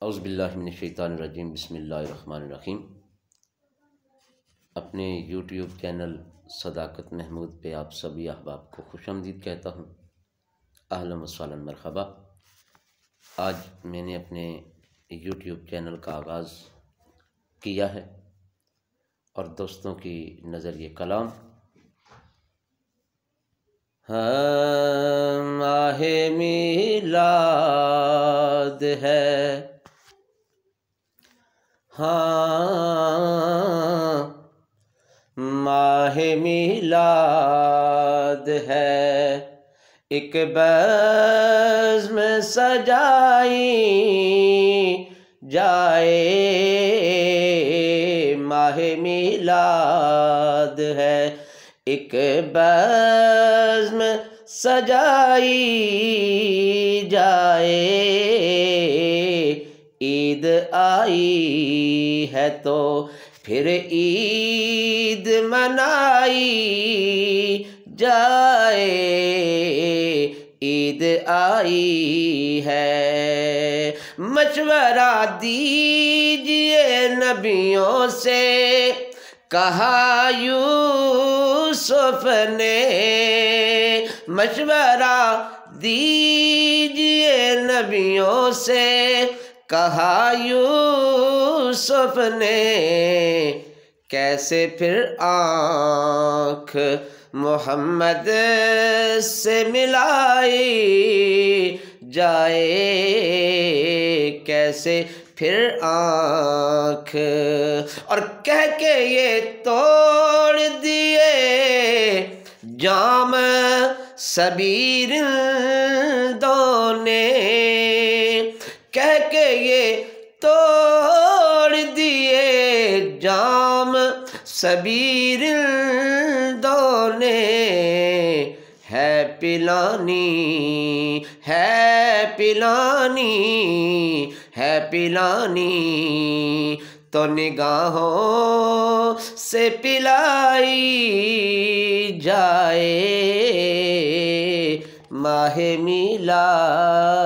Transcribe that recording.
اعوذ باللہ من الشیطان الرجیم، بسم اللہ الرحمن الرحیم۔ اپنے یوٹیوب چینل صداقت محمود پہ آپ سبھی احباب کو خوش آمدید کہتا ہوں۔ اہلا و سہلا مرحبا۔ آج میں نے اپنے یوٹیوب چینل کا آغاز کیا ہے اور دوستوں کی نظر یہ کلام ماہ میلاد ہے، ماہ میلاد ہے، ایک بزم سجائی جائے، ماہ میلاد ہے، ایک بزم سجائی جائے، عید آئی ہے تو پھر عید منائی جائے، عید آئی ہے۔ مشورہ دیجئے نبیوں سے کہا یوسف نے، مشورہ دیجئے نبیوں سے کہا یوسف نے، کیسے پھر آنکھ محمد سے ملائی جائے، کیسے پھر آنکھ، اور کہہ کے یہ توڑ دیے جام سبیرندوں نے، کہہ کے یہ توڑ دیے جام سبیرندوں نے، ہے پلانی ہے پلانی ہے پلانی تو نگاہوں سے پلائی جائے، ماہ میلاد